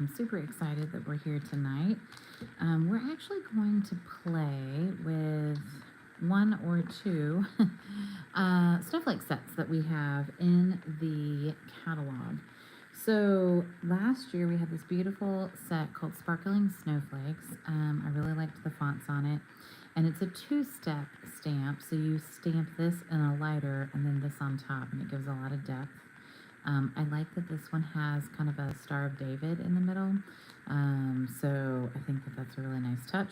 I'm super excited that we're here tonight. We're actually going to play with one or two snowflake sets that we have in the catalog. So last year we had this beautiful set called Sparkling Snowflakes. I really liked the fonts on it. And it's a two-step stamp. So you stamp this in a lighter and then this on top, and it gives a lot of depth. I like that this one has kind of a Star of David in the middle. So I think that that's a really nice touch.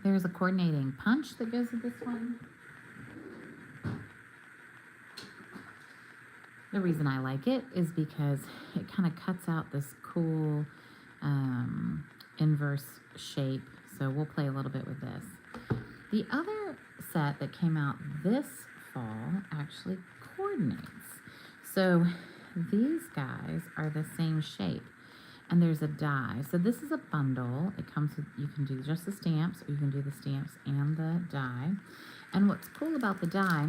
There's a coordinating punch that goes with this one. The reason I like it is because it kind of cuts out this cool inverse shape. So we'll play a little bit with this. The other set that came out this fall actually coordinates. So these guys are the same shape, and there's a die. So this is a bundle. It comes with, you can do just the stamps, or you can do the stamps and the die. And what's cool about the die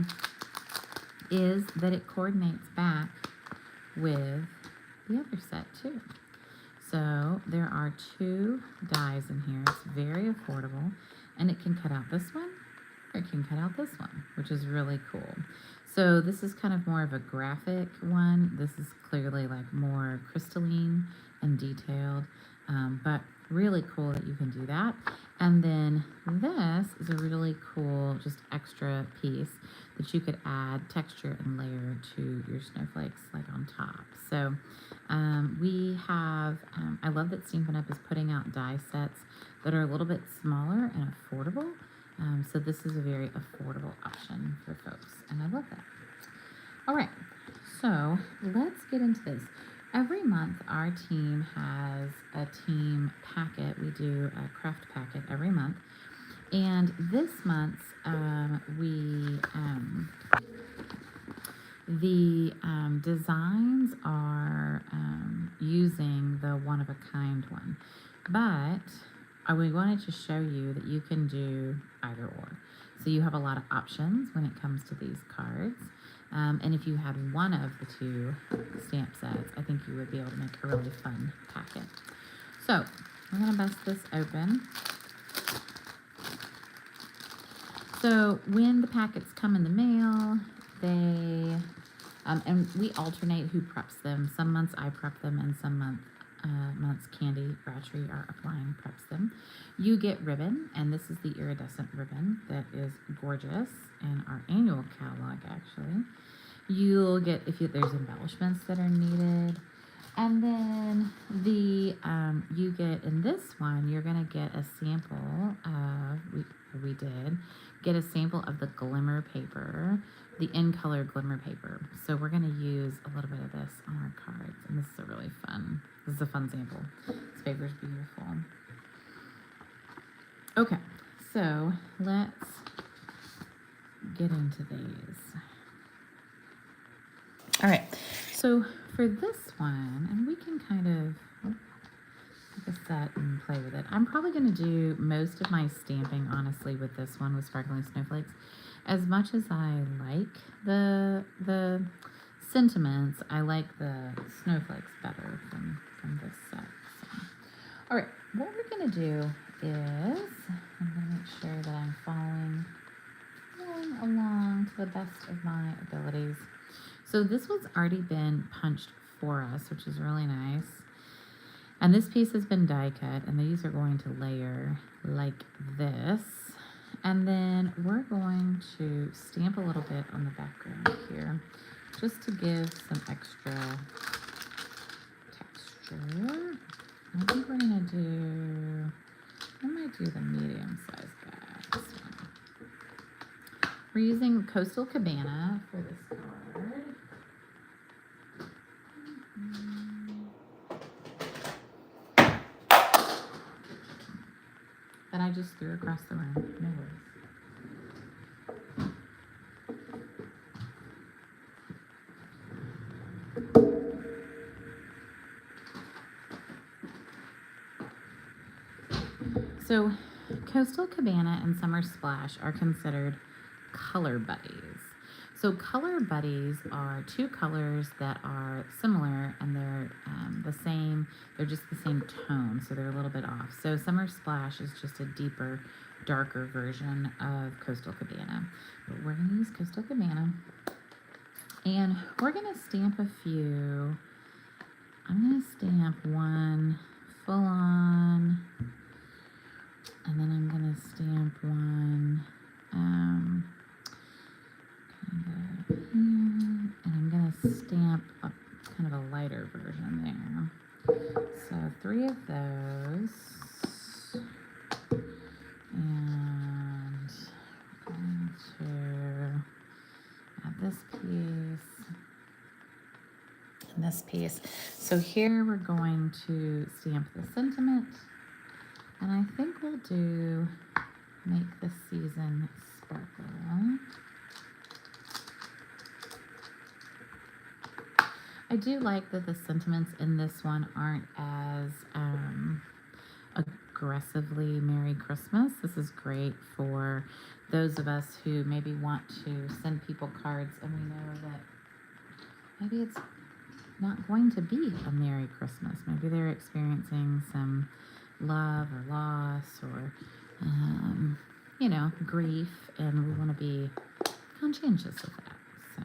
is that it coordinates back with the other set too. So there are two dies in here. It's very affordable, and it can cut out this one, or it can cut out this one, which is really cool. So this is kind of more of a graphic one. This is clearly like more crystalline and detailed, but really cool that you can do that. And then this is a really cool, just extra piece that you could add texture and layer to your snowflakes, like on top. So we have, I love that Stampin' Up! Is putting out die sets that are a little bit smaller and affordable. So this is a very affordable option for folks, and I love that. All right, so let's get into this. Every month, our team has a team packet. We do a craft packet every month, and this month's the designs are using the one-of-a-kind one, but we wanted to show you that you can do either or. So you have a lot of options when it comes to these cards. And if you had one of the two stamp sets, I think you would be able to make a really fun packet. So I'm going to bust this open. So when the packets come in the mail, they, and we alternate who preps them. Some months I prep them, and some months Candy Bratchery, our upline, preps them. You get ribbon, and this is the iridescent ribbon that is gorgeous in our annual catalog, actually. You'll get, there's embellishments that are needed. And then you get, in this one, you're going to get a sample of, we did get a sample of the glimmer paper, the in-color glimmer paper. So we're going to use a little bit of this on our cards, and this is a really fun, this is a fun sample. This paper is beautiful. Okay, so let's get into these. All right, so for this one, and we can kind of take a set and play with it. I'm probably going to do most of my stamping, honestly, with this one, with Sparkling Snowflakes. As much as I like the sentiments, I like the snowflakes better from this set. So. All right, what we're going to do is, I'm going to make sure that I'm following along to the best of my abilities. So this one's already been punched for us, which is really nice. And this piece has been die cut, and these are going to layer like this. And then we're going to stamp a little bit on the background here, just to give some extra texture. I think we're gonna do, I might do the medium-sized bags. We're using Coastal Cabana for this card. That I just threw across the room. No worries. So Coastal Cabana and Summer Splash are considered color buddies. So color buddies are two colors that are similar and they're the same. They're just the same tone, so they're a little bit off. So Summer Splash is just a deeper, darker version of Coastal Cabana. But we're gonna use Coastal Cabana, and we're gonna stamp a few. I'm gonna stamp one full on, and then I'm gonna stamp one kind of here, and I'm gonna stamp a kind of a lighter version there. So 3 of those, and we're going to add this piece and this piece. So here we're going to stamp the sentiment, and I think we'll do make the season sparkle. I do like that the sentiments in this one aren't as aggressively Merry Christmas. This is great for those of us who maybe want to send people cards and we know that maybe it's not going to be a Merry Christmas. Maybe they're experiencing some love or loss or, you know, grief, and we want to be conscientious of that. So.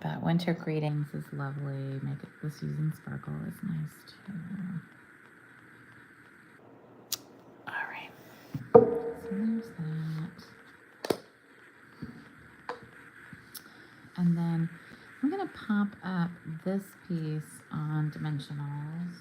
But winter greetings is lovely. Make it the season sparkle is nice too. All right. So there's that. And then I'm going to pop up this piece on dimensionals.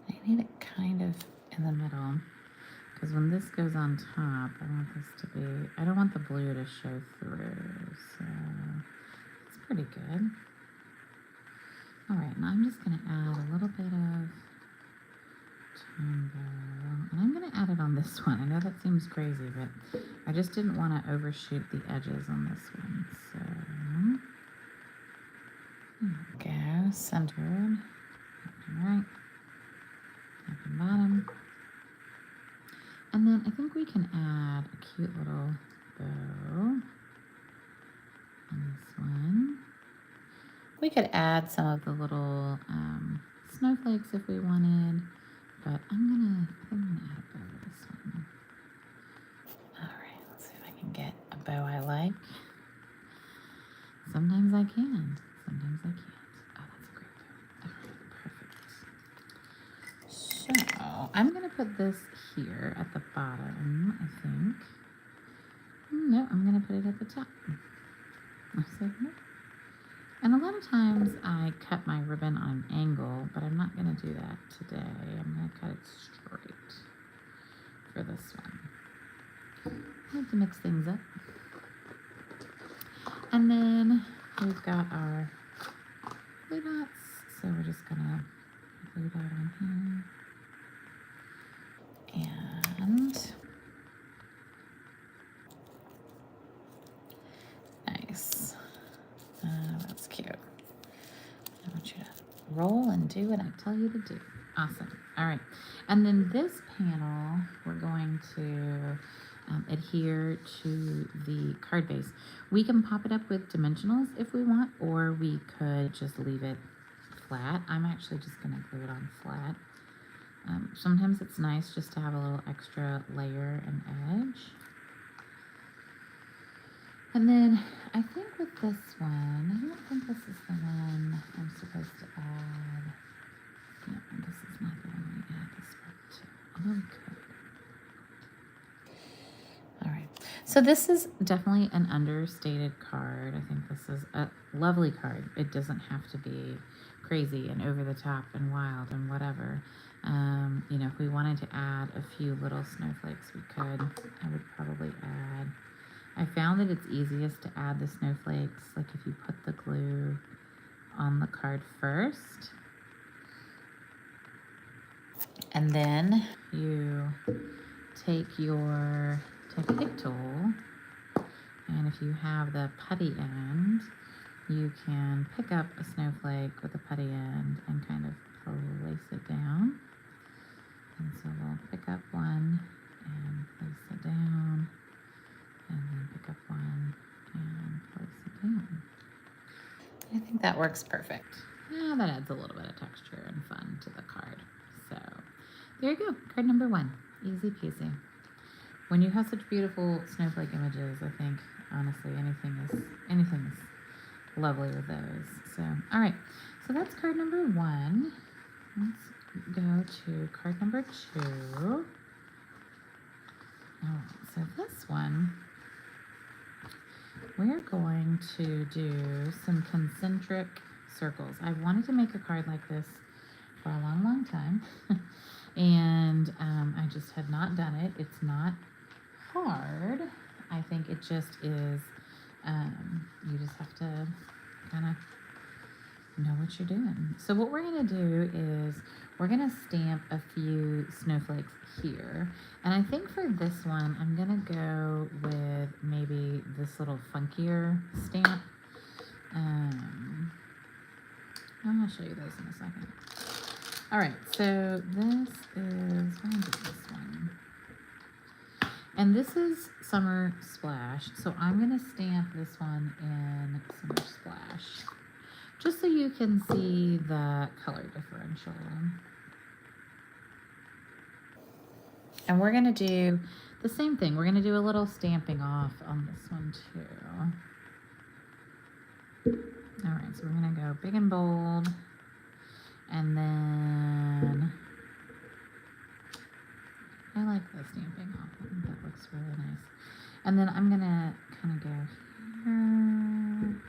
I need it kind of in the middle, because when this goes on top, I want this to be, I don't want the blue to show through, so it's pretty good. All right, and I'm just going to add a little bit of Tombow, and I'm going to add it on this one. I know that seems crazy, but I just didn't want to overshoot the edges on this one, so there we go, centered, left and right. Top and bottom. And then I think we can add a cute little bow on this one. We could add some of the little snowflakes if we wanted, but I think I'm gonna add a bow to this one. All right, let's see if I can get a bow I like. Sometimes I can, sometimes I can't. Oh, that's a great bow. All right, perfect. So I'm going to put this here at the bottom, I think. No, I'm going to put it at the top. I said no. And a lot of times I cut my ribbon on an angle, but I'm not going to do that today. I'm going to cut it straight for this one. I like to mix things up. And then we've got our blue dots, so we're just going to glue that on here. And nice. That's cute. I want you to roll and do what I tell you to do. Awesome. All right. And then this panel, we're going to adhere to the card base. We can pop it up with dimensionals if we want, or we could just leave it flat. I'm actually just going to glue it on flat. Sometimes it's nice just to have a little extra layer and edge. And then I think with this one, I don't think this is the one I'm supposed to add. No, this is not the one we add this part to. Although we could. All right. So this is definitely an understated card. I think this is a lovely card. It doesn't have to be crazy and over the top and wild and whatever. You know, if we wanted to add a few little snowflakes, we could. I would probably add, I found that it's easiest to add the snowflakes, like if you put the glue on the card first, And then you take a pick tool, and if you have the putty end, you can pick up a snowflake with the putty end and kind of place it down. And so we'll pick up one and place it down, and then pick up one and place it down. I think that works perfect. Yeah, that adds a little bit of texture and fun to the card. So there you go, card number 1, easy peasy. When you have such beautiful snowflake images, I think honestly anything is lovely with those. So all right, so that's card number 1. Let's go to card number 2. All right, so this one, we're going to do some concentric circles. I've wanted to make a card like this for a long, long time, and I just had not done it. It's not hard. I think it just is, you just have to kind of know what you're doing. So what we're going to do is we're going to stamp a few snowflakes here. And I think for this one, I'm going to go with maybe this little funkier stamp. I'll show you those in a second. All right, so this is, we're going to do this one. And this is Summer Splash. So I'm going to stamp this one in Summer Splash, just so you can see the color differential. And we're going to do the same thing. We're going to do a little stamping off on this one too. All right, so we're going to go big and bold. And then I like the stamping off. I think that looks really nice. And then I'm going to kind of go here.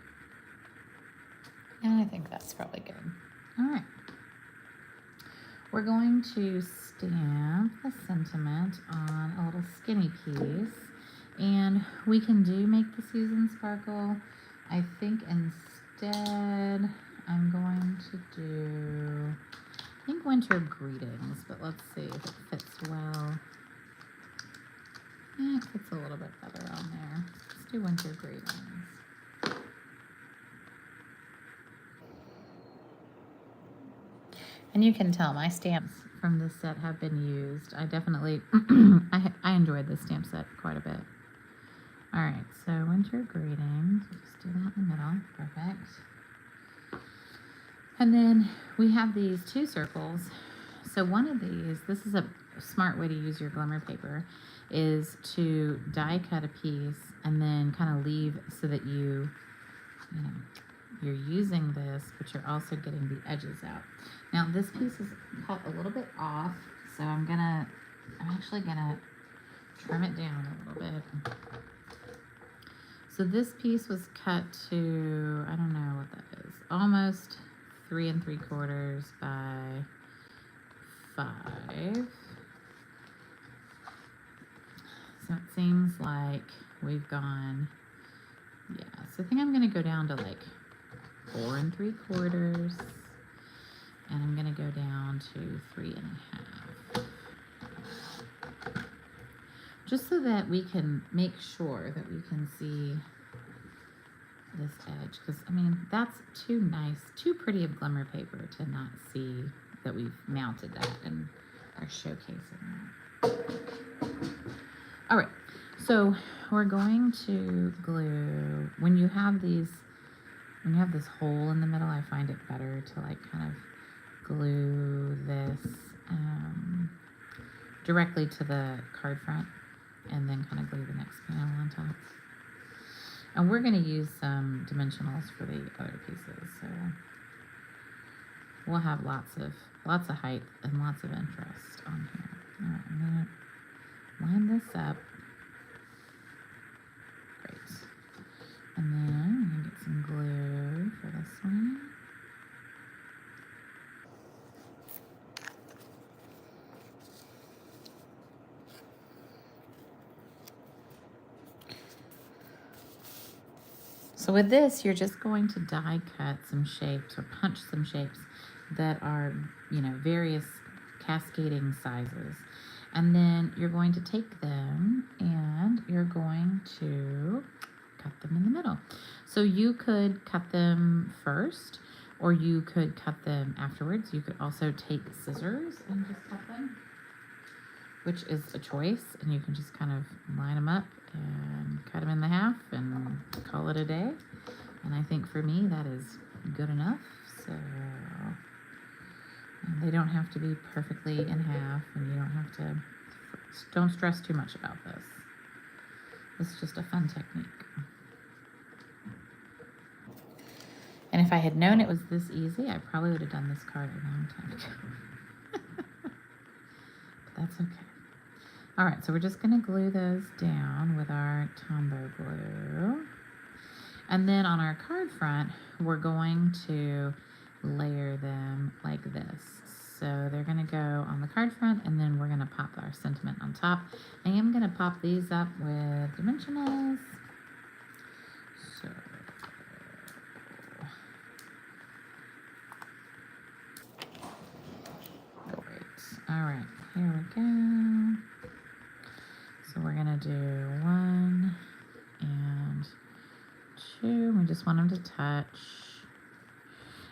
And I think that's probably good. All right. We're going to stamp the sentiment on a little skinny piece. And we can do make the Susan sparkle. I think instead I'm going to do, I think winter greetings, but let's see if it fits well. Yeah, it fits a little bit better on there. Let's do winter greetings. And you can tell my stamps from this set have been used. I definitely, I enjoyed this stamp set quite a bit. All right, so winter greetings, we'll just do that in the middle, perfect. And then we have these 2 circles. So one of these, this is a smart way to use your glimmer paper, is to die cut a piece and then kind of leave so that you're using this, but you're also getting the edges out. Now this piece is cut a little bit off, so I'm actually gonna trim it down a little bit. So this piece was cut to, I don't know what that is, almost 3 3/4 by 5. So it seems like we've gone, yeah, so I think I'm gonna go down to like 4 3/4, and I'm gonna go down to 3 1/2. Just so that we can make sure that we can see this edge, because I mean that's too pretty of glimmer paper to not see that we've mounted that and are showcasing that. All right, so we're going to glue, when you have this hole in the middle, I find it better to like kind of glue this directly to the card front and then kind of glue the next panel on top. And we're going to use some dimensionals for the other pieces, so we'll have lots of height and lots of interest on here. All right, I'm going to line this up. Great. And then I'm going to get some glue for this one. So with this, you're just going to die cut some shapes or punch some shapes that are, various cascading sizes. And then you're going to take them and you're going to cut them in the middle. So you could cut them first, or you could cut them afterwards. You could also take scissors and just cut them, which is a choice. And you can just kind of line them up and cut them in the half and call it a day. And I think for me that is good enough. So they don't have to be perfectly in half, and you don't stress too much about this. It's just a fun technique. And if I had known it was this easy, I probably would have done this card a long time ago. But that's okay. All right, so we're just gonna glue those down with our Tombow glue. And then on our card front, we're going to layer them like this. So they're gonna go on the card front, and then we're gonna pop our sentiment on top. I am gonna pop these up with dimensionals. So great. All right, here we go. So we're gonna do 1 and 2. We just want them to touch.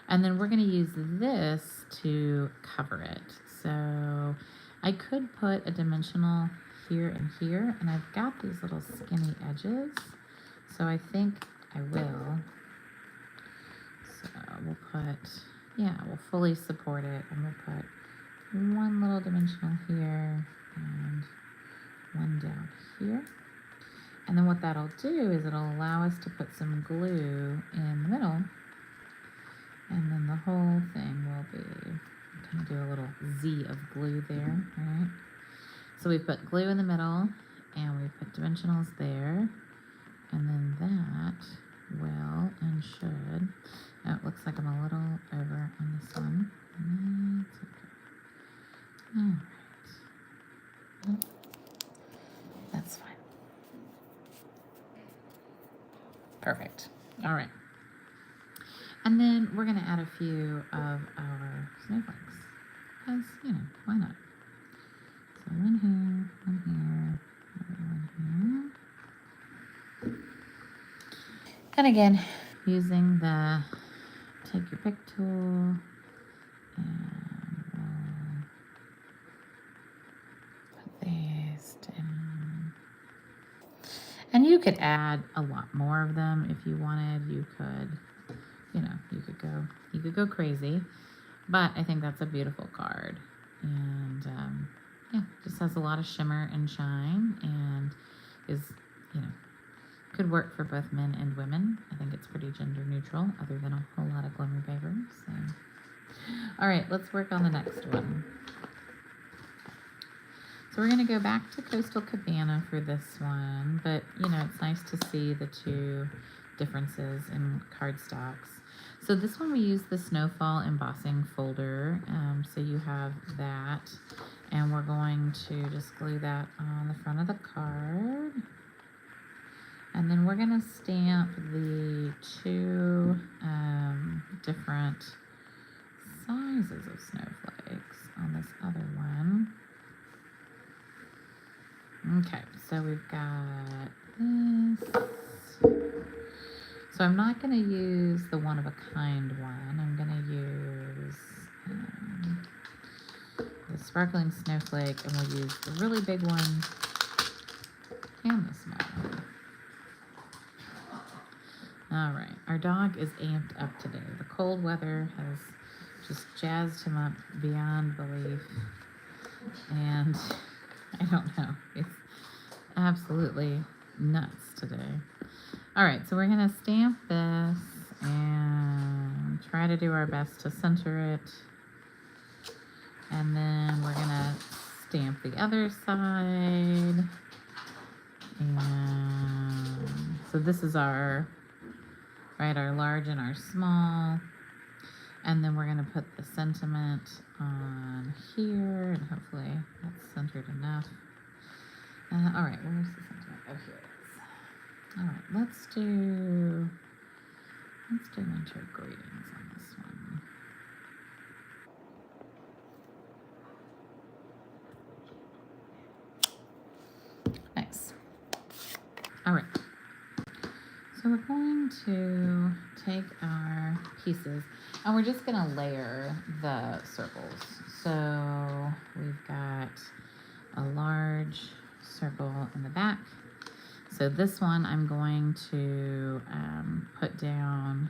And then we're going to use this to cover it. So I could put a dimensional here and here, and I've got these little skinny edges. So I think I will. So we'll we'll fully support it, and we'll put 1 little dimensional here and 1 down here. And then what that'll do is it'll allow us to put some glue in the middle. And then the whole thing will be, kind of do a little Z of glue there, right? So we put glue in the middle, and we put dimensionals there, and then that will and should. Oh, it looks like I'm a little over on this one. That's okay. All right. That's fine. Perfect. All right. And then we're going to add a few of our snowflakes, because, why not? So 1 here, 1 here, another 1 here. And again, using the take your pick tool, and we'll put these down. And you could add a lot more of them if you wanted. You could go crazy, but I think that's a beautiful card, and just has a lot of shimmer and shine, and is could work for both men and women. I think it's pretty gender neutral, other than a whole lot of glimmer paper. So, all right, let's work on the next one. So we're going to go back to Coastal Cabana for this one, but it's nice to see the 2 differences in cardstocks. So this one we use the Snowfall embossing folder, so you have that, and we're going to just glue that on the front of the card, and then we're going to stamp the 2 different sizes of snowflakes on this other one. Okay, so we've got this. So I'm not going to use the one of a kind one. I'm going to use the Sparkling Snowflake, and we'll use the really big one and the small one. All right, our dog is amped up today. The cold weather has just jazzed him up beyond belief, and I don't know, it's absolutely nuts today. All right, so we're going to stamp this and try to do our best to center it. And then we're going to stamp the other side. And so this is our large and our small. And then we're going to put the sentiment on here, and hopefully that's centered enough. All right, where's the sentiment? Oh, here it is. All right, let's do winter greetings on this one. All right. So we're going to take our pieces and we're just going to layer the circles. So we've got a large circle in the back. So this one I'm going to put down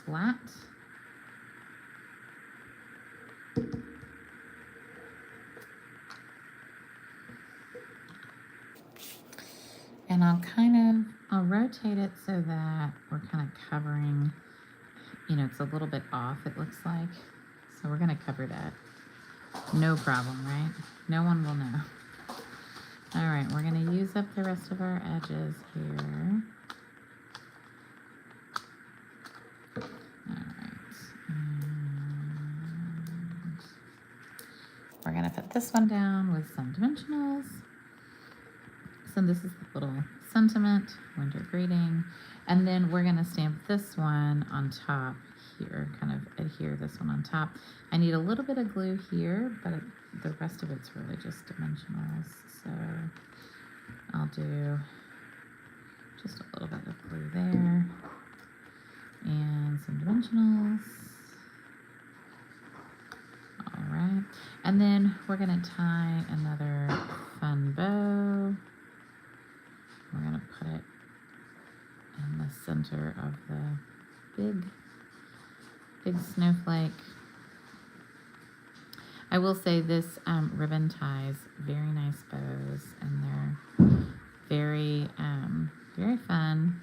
flat. And I'll rotate it so that we're kind of covering, you know, it's a little bit off, it looks like. So we're going to cover that. No problem, right? No one will know. All right, we're going to use up the rest of our edges here. All right. And we're going to put this one down with some dimensionals. So this is the little sentiment, winter greeting. And then we're going to stamp this one on top here, kind of adhere this one on top. I need a little bit of glue here, but the rest of it's really just dimensionals. So I'll do just a little bit of glue there and some dimensionals. All right. And then we're going to tie another fun bow. We're going to put it in the center of the big snowflake. I will say this ribbon ties very nice bows, and they're very, very fun.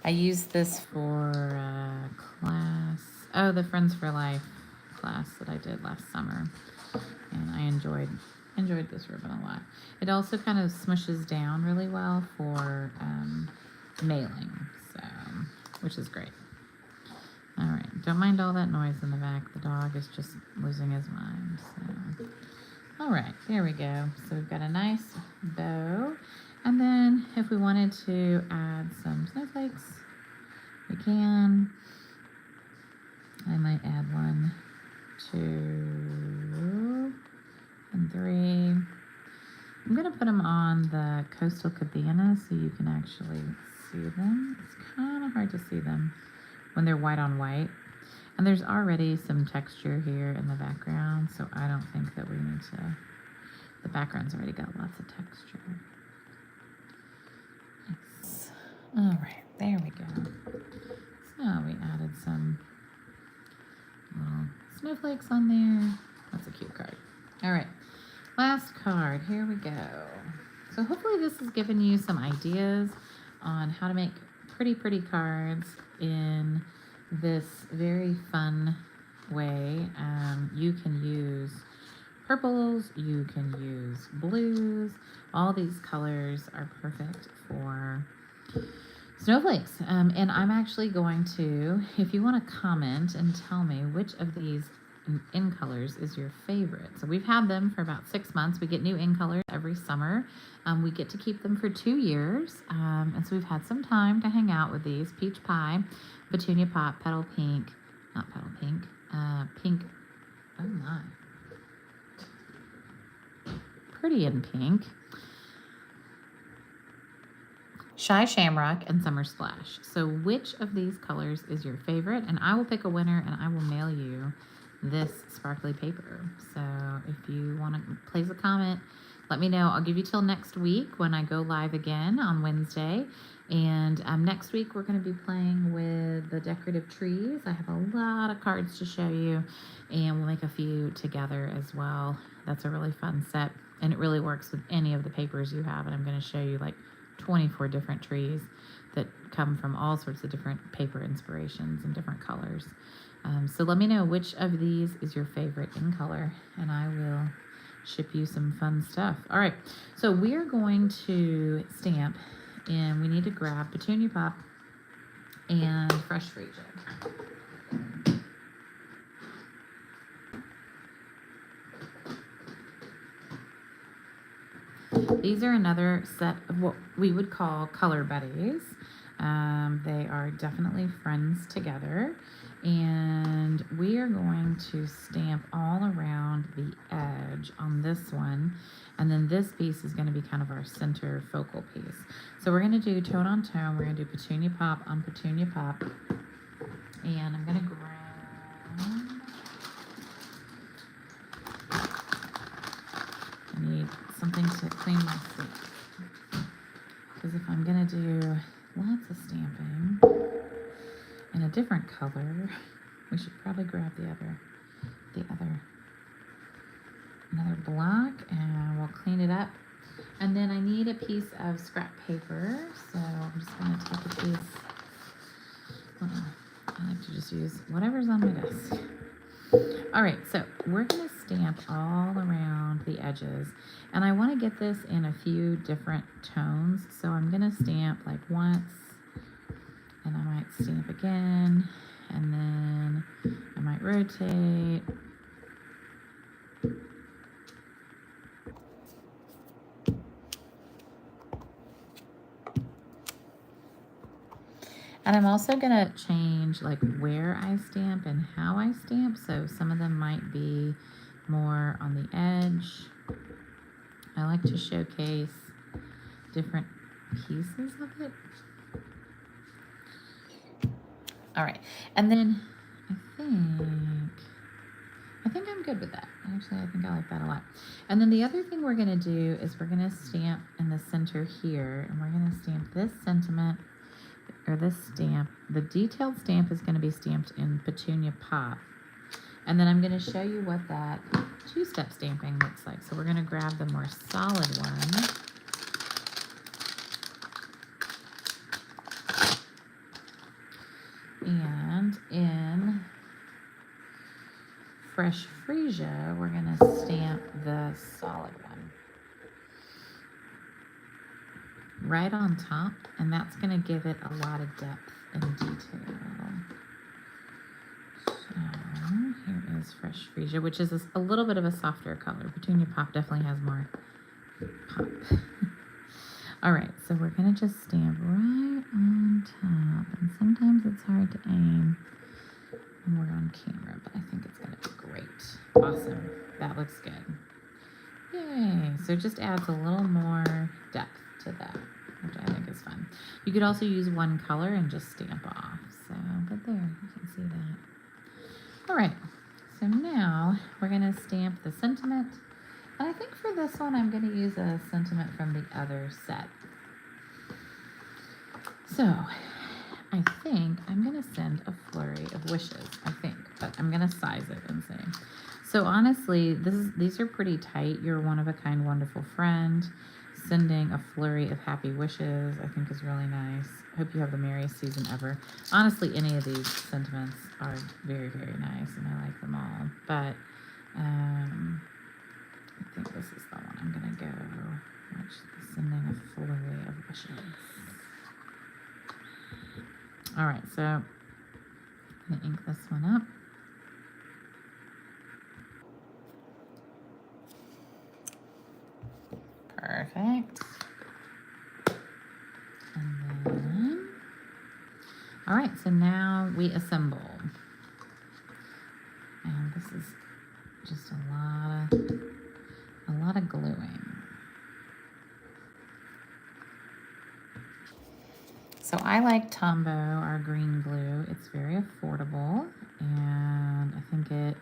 I used this for class, the Friends for Life class that I did last summer, and I enjoyed this ribbon a lot. It also kind of smushes down really well for mailing, so, which is great. All right, don't mind all that noise in the back. The dog is just losing his mind. So, all right, there we go. So we've got a nice bow, and then if we wanted to add some snowflakes, we can. I might add 1, 2, and 3. I'm gonna put them on the coastal cabana so you can actually see them. It's kind of hard to see them when they're white on white. And there's already some texture here in the background, so I don't think that we need to, the background's already got lots of texture. Nice. All right, there we go. So we added some little snowflakes on there. That's a cute card. All right, last card, here we go. So hopefully this has given you some ideas on how to make pretty cards in this very fun way. You can use purples, you can use blues. All these colors are perfect for snowflakes. And I'm actually going to, if you want to comment and tell me which of these in colors is your favorite. So we've had them for about 6 months. We get new in colors every summer. We get to keep them for 2 years. And so we've had some time to hang out with these. Peach Pie, Petunia Pop, Petal Pink, not Petal Pink, Pink, oh my. Pretty in Pink, Shy Shamrock, and Summer Splash. So which of these colors is your favorite? And I will pick a winner and I will mail you this sparkly paper. So if you want to place a comment, let me know. I'll give you till next week when I go live again on Wednesday. And next week we're going to be playing with the decorative trees. I have a lot of cards to show you, and we'll make a few together as well. That's a really fun set, and it really works with any of the papers you have. And I'm going to show you like 24 different trees that come from all sorts of different paper inspirations and different colors. So let me know which of these is your favorite in color, and I will ship you some fun stuff. All right, so we're going to stamp, and we need to grab Petunia Pop and Fresh Fruit Jam. These are another set of what we would call color buddies. They are definitely friends together. And we are going to stamp all around the edge on this one. And then this piece is going to be kind of our center focal piece. So we're going to do tone on tone. We're going to do petunia pop on petunia pop. And I'm going to grab, I need something to clean my slate. Because if I'm going to do lots of stamping in a different color, we should probably grab another block, and we'll clean it up. And then I need a piece of scrap paper, so I'm just going to take a piece. I like to just use whatever's on my desk. All right, so we're going to stamp all around the edges, and I want to get this in a few different tones. So I'm going to stamp like once, and I might stamp again, and then I might rotate. And I'm also going to change like where I stamp and how I stamp. So some of them might be more on the edge. I like to showcase different pieces of it. All right. And then I think I'm good with that. Actually, I think I like that a lot. And then the other thing we're going to do is we're going to stamp in the center here, and we're going to stamp this sentiment, or this stamp. The detailed stamp is going to be stamped in Petunia Pop. And then I'm going to show you what that two-step stamping looks like. So we're going to grab the more solid one. And in Fresh Freesia, we're going to stamp the solid one right on top, and that's going to give it a lot of depth and detail. So here is Fresh Freesia, which is a little bit of a softer color. Petunia Pop definitely has more pop. All right, so we're going to just stamp right on top, and sometimes it's hard to aim when we're on camera, but I think it's going to be great. Awesome. That looks good. Yay. So it just adds a little more depth to that, which I think is fun. You could also use one color and just stamp off. So, but there, you can see that. All right. So now we're going to stamp the sentiment. And I think for this one, I'm going to use a sentiment from the other set. So I think I'm going to send a flurry of wishes, but I'm going to size it and see. So honestly, these are pretty tight. You're one of a kind, wonderful friend. Sending a flurry of happy wishes, I think is really nice. Hope you have the merriest season ever. Honestly, any of these sentiments are very, very nice, and I like them all. But I think this is the one I'm going to go. Sending a flurry of wishes. All right, so I'm going to ink this one up. Perfect. And then, all right, so now we assemble. And this is just a lot of gluing. So I like Tombow, our green glue. It's very affordable, and I think it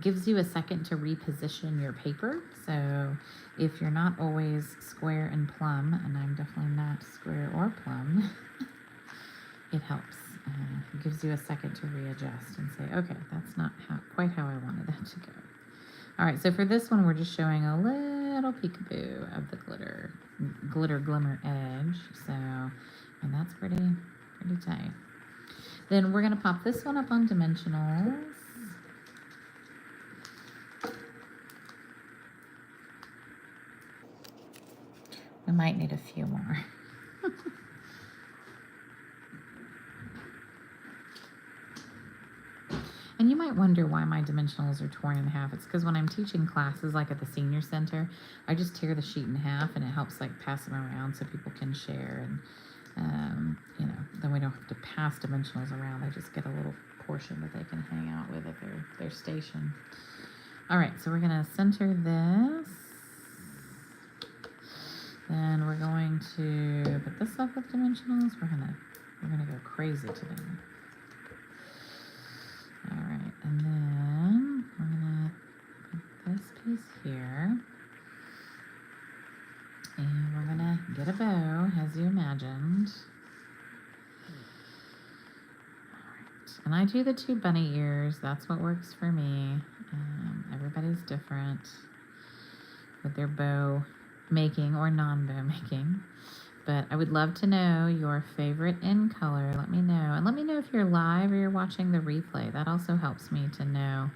gives you a second to reposition your paper. So if you're not always square and plumb, and I'm definitely not square or plumb, it helps. It gives you a second to readjust and say, okay, that's not quite how I wanted that to go. All right, so for this one, we're just showing a little peekaboo of the glitter glimmer edge. So, and that's pretty tight. Then we're gonna pop this one up on dimensionals. We might need a few more. And you might wonder why my dimensionals are torn in half. It's because when I'm teaching classes, like at the senior center, I just tear the sheet in half, and it helps like pass them around so people can share. You know, then we don't have to pass dimensionals around. They just get a little portion that they can hang out with at their station. All right, so we're gonna center this. Then we're going to put this up with dimensionals. We're gonna go crazy today. All right, and then we're gonna put this piece here. And we're gonna get a bow, as you imagined. Alright, and I do the 2 bunny ears. That's what works for me. Everybody's different with their bow making or non-bow making. But I would love to know your favorite in color. Let me know. And let me know if you're live or you're watching the replay. That also helps me to know,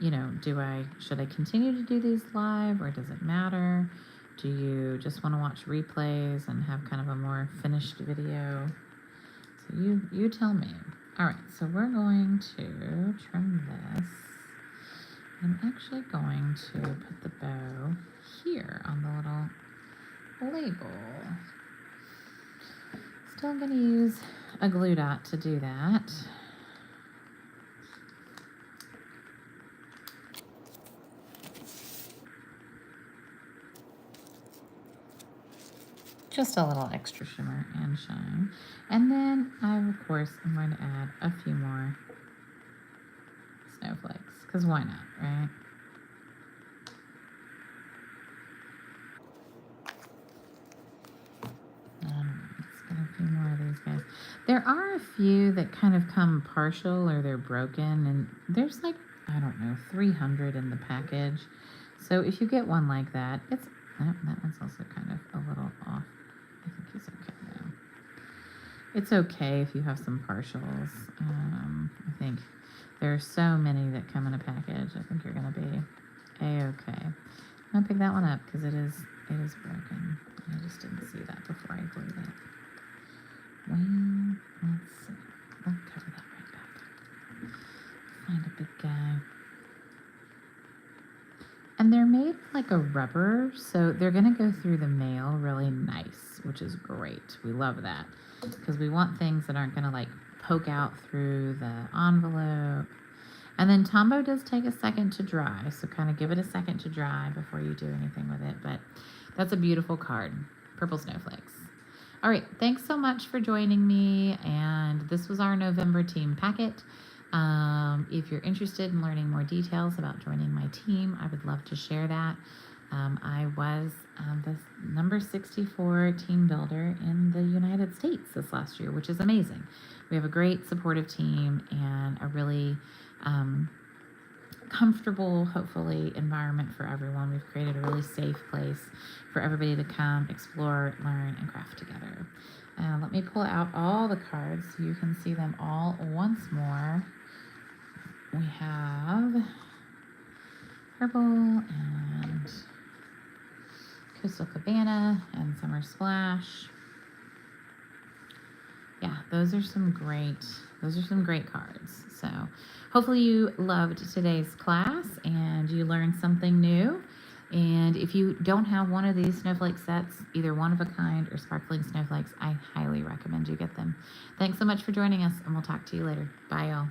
you know, should I continue to do these live, or does it matter? Do you just want to watch replays and have kind of a more finished video? So you tell me. All right, so we're going to trim this. I'm actually going to put the bow here on the little label. Still going to use a glue dot to do that. Just a little extra shimmer and shine. And then I, of course, am going to add a few more snowflakes, because why not, right? Let's get a few more of these guys. There are a few that kind of come partial or they're broken, and there's like, I don't know, 300 in the package. So if you get one like that, it's, oh, that one's also kind of a little off. I think he's okay now. It's okay if you have some partials. I think there are so many that come in a package. I think you're gonna be a-okay. I'm gonna pick that one up because it is broken. I just didn't see that before I glued it. Well, let's see. I'll cover that right back. Find a big guy. And they're made like a rubber, so they're gonna go through the mail really nice, which is great. We love that because we want things that aren't gonna like poke out through the envelope. And then Tombow does take a second to dry, so kind of give it a second to dry before you do anything with it. But that's a beautiful card, Purple Snowflakes. All right, thanks so much for joining me, and this was our November team packet. If you're interested in learning more details about joining my team, I would love to share that. I was the number 64 team builder in the United States this last year, which is amazing. We have a great supportive team and a really comfortable, hopefully, environment for everyone. We've created a really safe place for everybody to come, explore, learn, and craft together. Let me pull out all the cards so you can see them all once more. We have Purple and Coastal Cabana and Summer Splash. Yeah, those are some great cards. So hopefully you loved today's class and you learned something new. And if you don't have one of these snowflake sets, either one of a kind or sparkling snowflakes, I highly recommend you get them. Thanks so much for joining us, and we'll talk to you later. Bye, y'all.